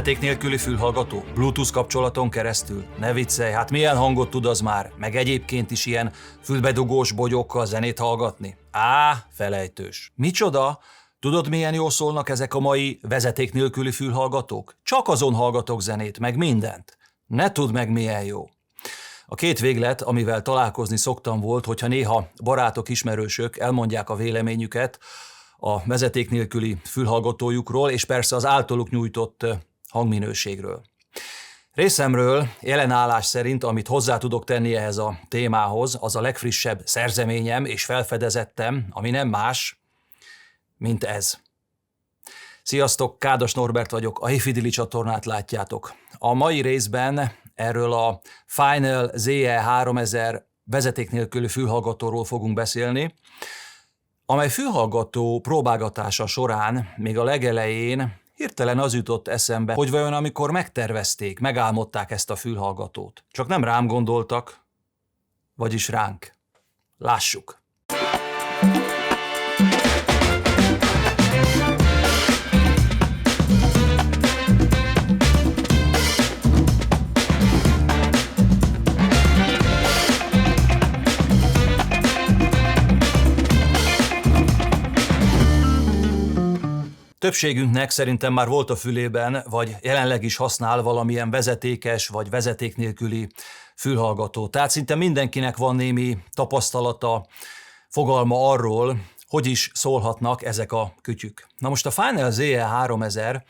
Vezeték nélküli fülhallgató? Bluetooth kapcsolaton keresztül? Ne viccelj, hát milyen hangot tud az már? Meg egyébként is ilyen fülbedugós bogyókkal zenét hallgatni? Felejtős. Micsoda? Tudod, milyen jól szólnak ezek a mai vezeték nélküli fülhallgatók? Csak azon hallgatok zenét, meg mindent. Ne tudd meg, milyen jó. A két véglet, amivel találkozni szoktam volt, hogyha néha barátok, ismerősök elmondják a véleményüket a vezeték nélküli fülhallgatójukról, és persze az általuk nyújtott hangminőségről. Részemről jelenállás szerint, amit hozzá tudok tenni ehhez a témához, az a legfrissebb szerzeményem és felfedezettem, ami nem más, mint ez. Sziasztok, Kádas Norbert vagyok, a Hifidili csatornát látjátok. A mai részben erről a Final ZE3000 vezeték nélküli fülhallgatóról fogunk beszélni, amely fülhallgató próbálgatása során még a legelején hirtelen az jutott eszembe, hogy vajon amikor megtervezték, megálmodták ezt a fülhallgatót, csak nem rám gondoltak, vagyis ránk. Lássuk! Többségünknek szerintem már volt a fülében, vagy jelenleg is használ valamilyen vezetékes vagy vezeték nélküli fülhallgató. Tehát szinte mindenkinek van némi tapasztalata, fogalma arról, hogy is szólhatnak ezek a kütyük. Na most a Final ZE3000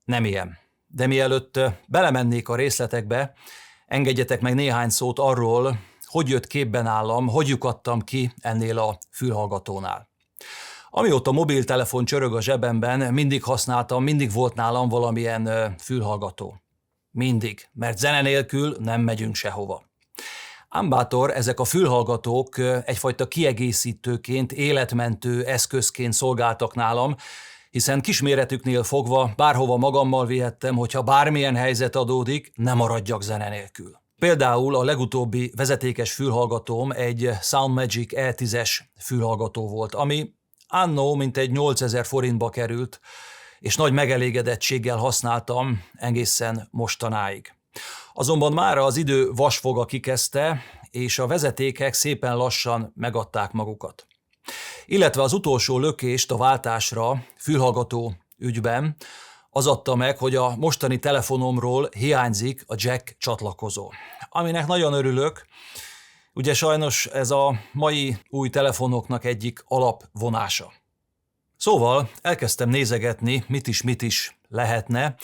nem ilyen. De mielőtt belemennék a részletekbe, engedjetek meg néhány szót arról, hogy jött képbe nálam, hogy lyukadtam ki ennél a fülhallgatónál. Amióta mobiltelefon csörög a zsebemben, mindig használtam, mindig volt nálam valamilyen fülhallgató. Mindig, mert zene nélkül nem megyünk sehova. Ám bátor, ezek a fülhallgatók egyfajta kiegészítőként, életmentő eszközként szolgáltak nálam, hiszen kisméretüknél fogva bárhova magammal vihettem, hogyha bármilyen helyzet adódik, ne maradjak zene nélkül. Például a legutóbbi vezetékes fülhallgatóm egy Soundmagic E10-es fülhallgató volt, ami anno mintegy 8000 forintba került, és nagy megelégedettséggel használtam egészen mostanáig. Azonban mára az idő vasfoga kikezdte, és a vezetékek szépen lassan megadták magukat. Illetve az utolsó lökést a váltásra fülhallgató ügyben az adta meg, hogy a mostani telefonomról hiányzik a jack csatlakozó, aminek nagyon örülök. Ugye sajnos ez a mai új telefonoknak egyik alapvonása. Szóval elkezdtem nézegetni, mit is lehetne.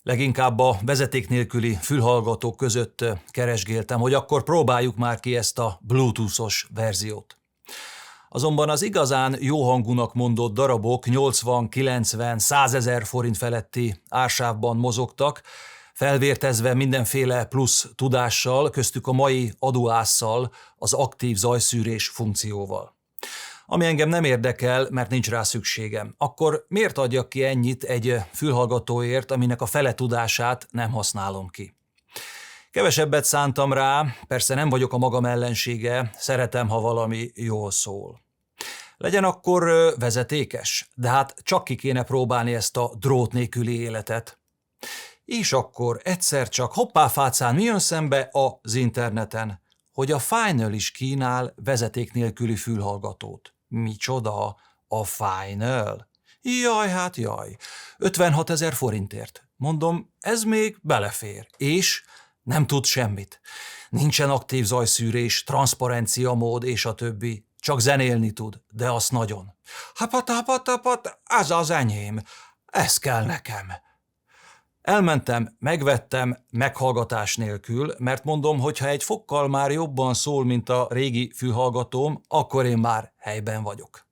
Leginkább a vezeték nélküli fülhallgatók között keresgéltem, hogy akkor próbáljuk már ki ezt a bluetoothos verziót. Azonban az igazán jó hangúnak mondott darabok 80, 90, 100 000 forint feletti ársávban mozogtak, felvértezve mindenféle plusz tudással, köztük a mai aduásszal, az aktív zajszűrés funkcióval. Ami engem nem érdekel, mert nincs rá szükségem. Akkor miért adjak ki ennyit egy fülhallgatóért, aminek a fele tudását nem használom ki? Kevesebbet szántam rá, persze nem vagyok a magam ellensége, szeretem, ha valami jól szól. Legyen akkor vezetékes, de hát csak ki kéne próbálni ezt a drót nélküli életet. És akkor egyszer csak hoppá-fácán mi jön szembe az interneten, hogy a Final is kínál vezeték nélküli fülhallgatót. Micsoda? A Final? Jaj. 56 000 forintért. Mondom, ez még belefér. És nem tud semmit. Nincsen aktív zajszűrés, transzparencia mód és a többi. Csak zenélni tud, de azt nagyon. Ez az enyém. Ez kell nekem. Elmentem, megvettem meghallgatás nélkül, mert mondom, hogy ha egy fokkal már jobban szól, mint a régi fülhallgatóm, akkor én már helyben vagyok.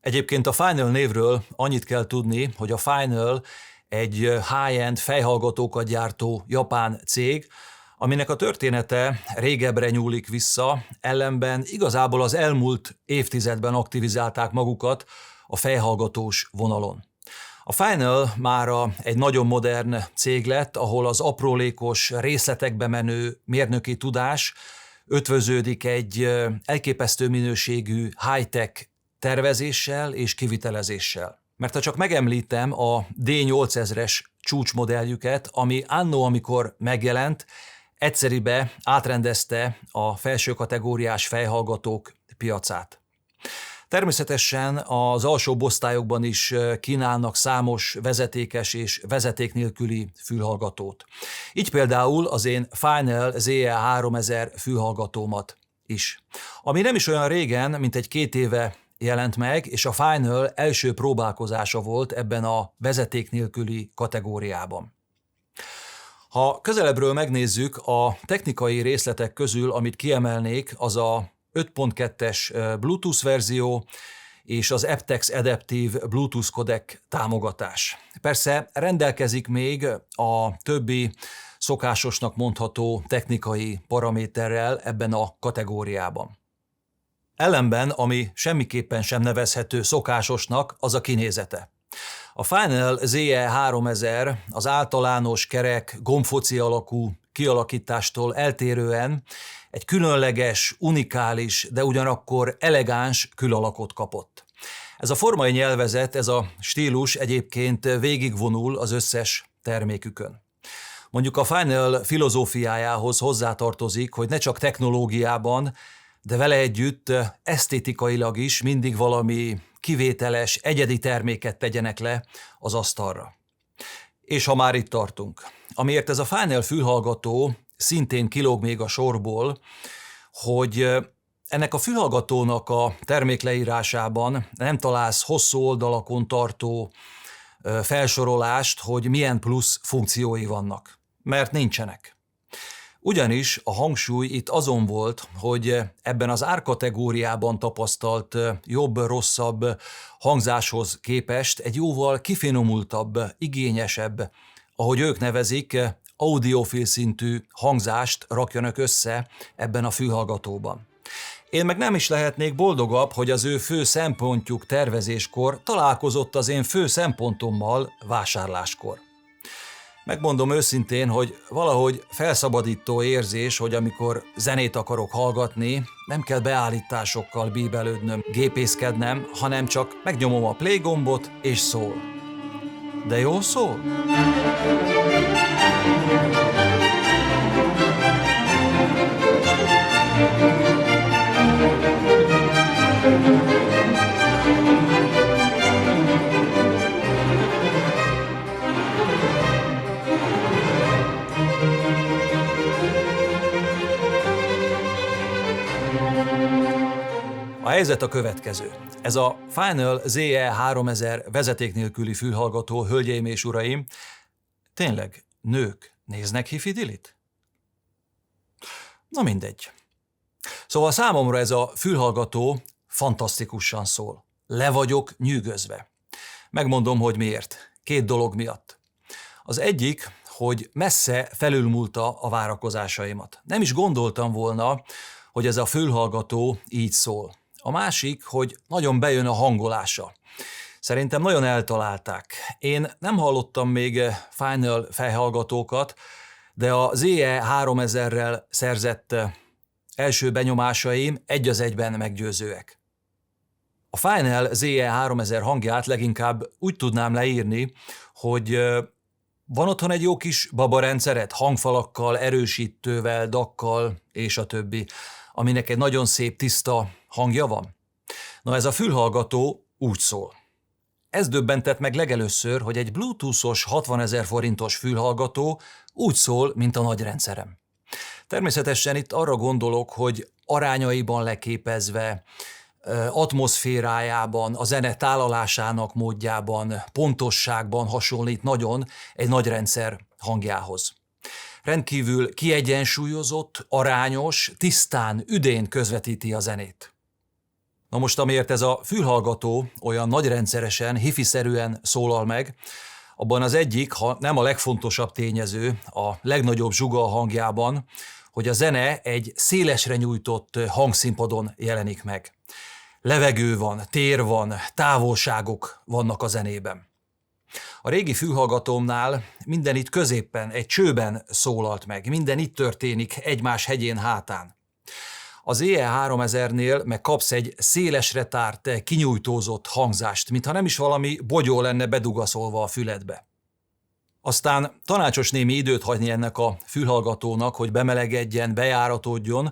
Egyébként a Final névről annyit kell tudni, hogy a Final egy high-end fejhallgatókat gyártó japán cég, aminek a története régebbre nyúlik vissza, ellenben igazából az elmúlt évtizedben aktivizálták magukat a fejhallgatós vonalon. A Final mára egy nagyon modern cég lett, ahol az aprólékos, részletekbe menő mérnöki tudás ötvöződik egy elképesztő minőségű high-tech tervezéssel és kivitelezéssel. Mert ha csak megemlítem a D8000-es csúcsmodelljüket, ami anno, amikor megjelent, egyszeribe átrendezte a felső kategóriás fejhallgatók piacát. Természetesen az alsóbb osztályokban is kínálnak számos vezetékes és vezeték nélküli fülhallgatót. Így például az én Final ZE3000 fülhallgatómat is, ami nem is olyan régen, mint egy 2 éve jelent meg, és a Final első próbálkozása volt ebben a vezeték nélküli kategóriában. Ha közelebbről megnézzük, a technikai részletek közül, amit kiemelnék, az a 5.2-es Bluetooth verzió és az aptX Adaptive Bluetooth codec támogatás. Persze rendelkezik még a többi szokásosnak mondható technikai paraméterrel ebben a kategóriában. Ellenben, ami semmiképpen sem nevezhető szokásosnak, az a kinézete. A Final ZE3000 az általános kerek, gombfoci alakú kialakítástól eltérően egy különleges, unikális, de ugyanakkor elegáns külalakot kapott. Ez a formai nyelvezet, ez a stílus egyébként végigvonul az összes termékükön. Mondjuk a Final filozófiájához hozzátartozik, hogy ne csak technológiában, de vele együtt esztétikailag is mindig valami kivételes, egyedi terméket tegyenek le az asztalra. És ha már itt tartunk, amiért ez a Final fülhallgató szintén kilóg még a sorból, hogy ennek a fülhallgatónak a termékleírásában nem találsz hosszú oldalakon tartó felsorolást, hogy milyen plusz funkciói vannak, mert nincsenek. Ugyanis a hangsúly itt azon volt, hogy ebben az árkategóriában tapasztalt jobb-rosszabb hangzáshoz képest egy jóval kifinomultabb, igényesebb, ahogy ők nevezik, audiofil szintű hangzást rakjanak össze ebben a fülhallgatóban. Én meg nem is lehetnék boldogabb, hogy az ő fő szempontjuk tervezéskor találkozott az én fő szempontommal vásárláskor. Megmondom őszintén, hogy valahogy felszabadító érzés, hogy amikor zenét akarok hallgatni, nem kell beállításokkal bíbelődnöm, gépészkednem, hanem csak megnyomom a play gombot és szól. De jól szól? A helyzet a következő. Ez a Final ZE3000 vezeték nélküli fülhallgató, hölgyeim és uraim, tényleg nők néznek hifidilit? Na mindegy. Szóval számomra ez a fülhallgató fantasztikusan szól. Le vagyok nyűgözve. Megmondom, hogy miért. 2 dolog miatt. Az egyik, hogy messze felülmúlta a várakozásaimat. Nem is gondoltam volna, hogy ez a fülhallgató így szól. A másik, hogy nagyon bejön a hangolása. Szerintem nagyon eltalálták. Én nem hallottam még Final fejhallgatókat, de a ZE3000-rel szerzett első benyomásaim egy az egyben meggyőzőek. A Final ZE3000 hangját leginkább úgy tudnám leírni, hogy van otthon egy jó kis babarendszeret, hangfalakkal, erősítővel, dakkal és a többi, aminek egy nagyon szép, tiszta hangja van. Na ez a fülhallgató úgy szól. Ez döbbentett meg legelőször, hogy egy bluetoothos 60 000 forintos fülhallgató úgy szól, mint a nagy rendszerem. Természetesen itt arra gondolok, hogy arányaiban leképezve, atmoszférájában, a zene tálalásának módjában, pontosságban hasonlít nagyon egy nagy rendszer hangjához. Rendkívül kiegyensúlyozott, arányos, tisztán, üdén közvetíti a zenét. Na most amiért ez a fülhallgató olyan nagyrendszeresen, hifiszerűen szólal meg, abban az egyik, ha nem a legfontosabb tényező, a legnagyobb zsuga a hangjában, hogy a zene egy szélesre nyújtott hangszínpadon jelenik meg. Levegő van, tér van, távolságok vannak a zenében. A régi fülhallgatómnál minden itt középpen, egy csőben szólalt meg, minden itt történik egymás hegyén hátán. Az EE3000-nél meg kapsz egy szélesre tárt, kinyújtózott hangzást, mintha nem is valami bogyó lenne bedugaszolva a füledbe. Aztán tanácsos némi időt hagyni ennek a fülhallgatónak, hogy bemelegedjen, bejáratódjon,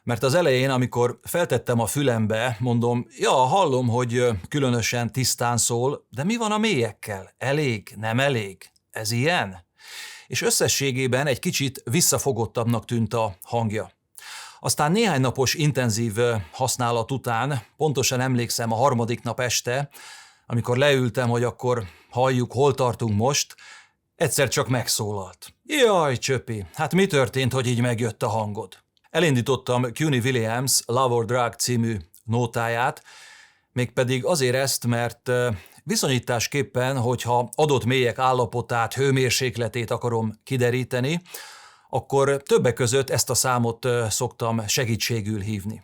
mert az elején, amikor feltettem a fülembe, mondom, ja, hallom, hogy különösen tisztán szól, de mi van a mélyekkel? Elég? Nem elég? Ez ilyen? És összességében egy kicsit visszafogottabbnak tűnt a hangja. Aztán néhány napos intenzív használat után, pontosan emlékszem a harmadik nap este, amikor leültem, hogy akkor halljuk, hol tartunk most, egyszer csak megszólalt. Jaj, Csöpi, hát mi történt, hogy így megjött a hangod? Elindítottam Cuny Williams Love or Drug című nótáját, mégpedig azért ezt, mert viszonyításképpen, hogyha adott mélyek állapotát, hőmérsékletét akarom kideríteni, akkor többek között ezt a számot szoktam segítségül hívni.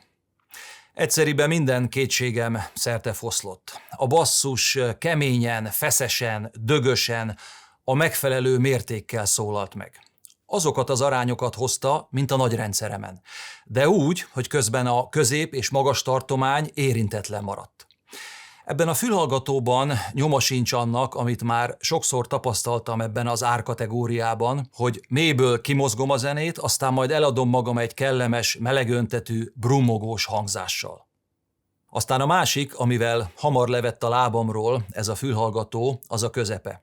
Egyszeriben minden kétségem szertefoszlott. A basszus keményen, feszesen, dögösen, a megfelelő mértékkel szólalt meg. Azokat az arányokat hozta, mint a nagy rendszeremen, de úgy, hogy közben a közép és magas tartomány érintetlen maradt. Ebben a fülhallgatóban nyoma sincs annak, amit már sokszor tapasztaltam ebben az árkategóriában, hogy mélyből kimozgom a zenét, aztán majd eladom magam egy kellemes, melegöntetű, brummogós hangzással. Aztán a másik, amivel hamar levett a lábamról ez a fülhallgató, az a közepe.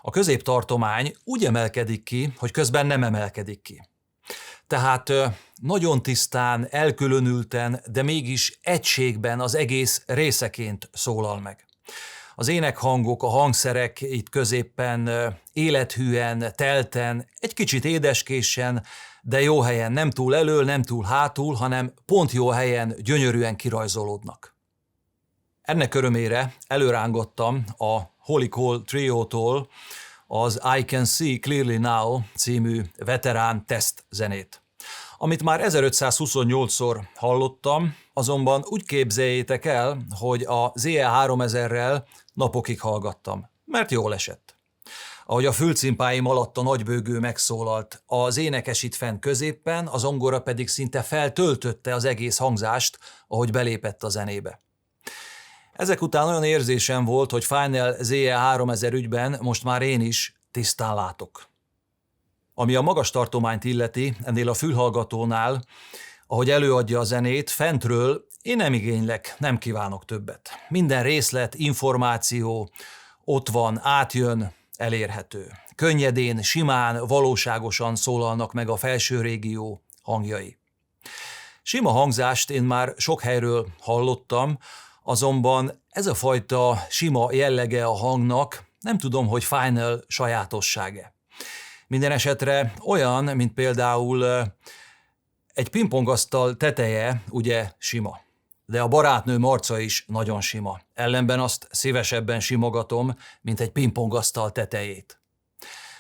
A középtartomány úgy emelkedik ki, hogy közben nem emelkedik ki. Tehát nagyon tisztán, elkülönülten, de mégis egységben az egész részeként szólal meg. Az énekhangok, a hangszerek itt középpen élethűen, telten, egy kicsit édeskésen, de jó helyen, nem túl elől, nem túl hátul, hanem pont jó helyen gyönyörűen kirajzolódnak. Ennek örömére előrángattam a Holy Call Trio-tól az I Can See Clearly Now című veterán teszt zenét, amit már 1528-szor hallottam, azonban úgy képzeljétek el, hogy a ZE3000-rel napokig hallgattam, mert jól esett. Ahogy a fülcimpáim alatt a nagybőgő megszólalt, az énekes itt fenn középpen, a zongora pedig szinte feltöltötte az egész hangzást, ahogy belépett a zenébe. Ezek után olyan érzésem volt, hogy Final ZE3000 ügyben most már én is tisztán látok. Ami a magas tartományt illeti, ennél a fülhallgatónál, ahogy előadja a zenét, fentről én nem igénylek, nem kívánok többet. Minden részlet, információ ott van, átjön, elérhető. Könnyedén, simán, valóságosan szólalnak meg a felső régió hangjai. Sima hangzást én már sok helyről hallottam, azonban ez a fajta sima jellege a hangnak nem tudom, hogy Final sajátossága. Minden esetre olyan, mint például egy pingpongasztal teteje, ugye sima. De a barátnőm arca is nagyon sima. Ellenben azt szívesebben simogatom, mint egy pingpongasztal tetejét.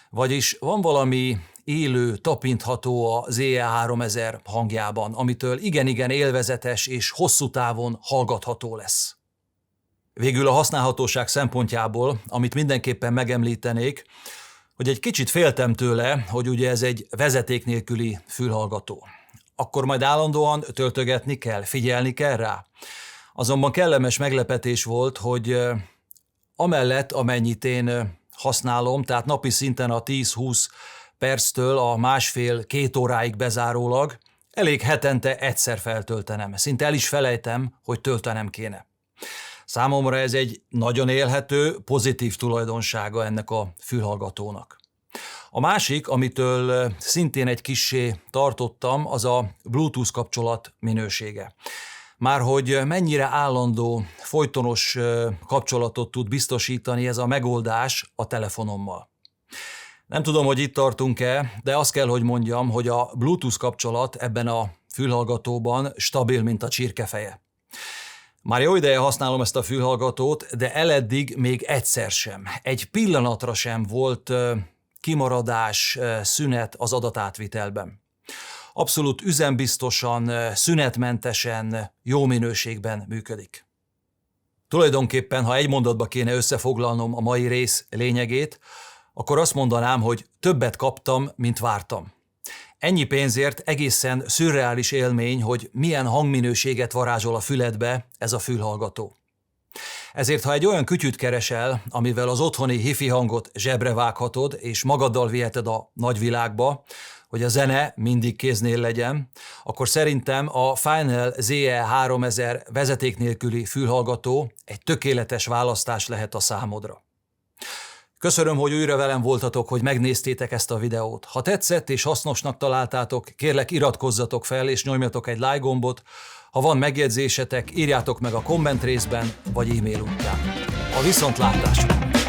Vagyis van valami élő, tapintható a ZE3000 hangjában, amitől igen-igen élvezetes és hosszú távon hallgatható lesz. Végül a használhatóság szempontjából, amit mindenképpen megemlítenék, hogy egy kicsit féltem tőle, hogy ugye ez egy vezeték nélküli fülhallgató. Akkor majd állandóan töltögetni kell, figyelni kell rá. Azonban kellemes meglepetés volt, hogy amellett, amennyit én használom, tehát napi szinten a 10-20 perctől a másfél-két óráig bezárólag, elég hetente egyszer feltöltenem. Szinte el is felejtem, hogy töltenem kéne. Számomra ez egy nagyon élhető, pozitív tulajdonsága ennek a fülhallgatónak. A másik, amitől szintén egy kissé tartottam, az a Bluetooth kapcsolat minősége. Márhogy mennyire állandó, folytonos kapcsolatot tud biztosítani ez a megoldás a telefonommal. Nem tudom, hogy itt tartunk-e, de azt kell, hogy mondjam, hogy a Bluetooth kapcsolat ebben a fülhallgatóban stabil, mint a csirkefeje. Már jó ideje használom ezt a fülhallgatót, de eleddig még egyszer sem, egy pillanatra sem volt kimaradás, szünet az adatátvitelben. Abszolút üzembiztosan, szünetmentesen, jó minőségben működik. Tulajdonképpen, ha egy mondatba kéne összefoglalnom a mai rész lényegét, akkor azt mondanám, hogy többet kaptam, mint vártam. Ennyi pénzért egészen szürreális élmény, hogy milyen hangminőséget varázsol a füledbe ez a fülhallgató. Ezért, ha egy olyan kütyüt keresel, amivel az otthoni hifi hangot zsebre vághatod, és magaddal viheted a nagyvilágba, hogy a zene mindig kéznél legyen, akkor szerintem a Final ZE3000 vezeték nélküli fülhallgató egy tökéletes választás lehet a számodra. Köszönöm, hogy újra velem voltatok, hogy megnéztétek ezt a videót. Ha tetszett és hasznosnak találtátok, kérlek iratkozzatok fel és nyomjatok egy like gombot. Ha van megjegyzésetek, írjátok meg a komment részben vagy e-mail útján. A viszontlátásra!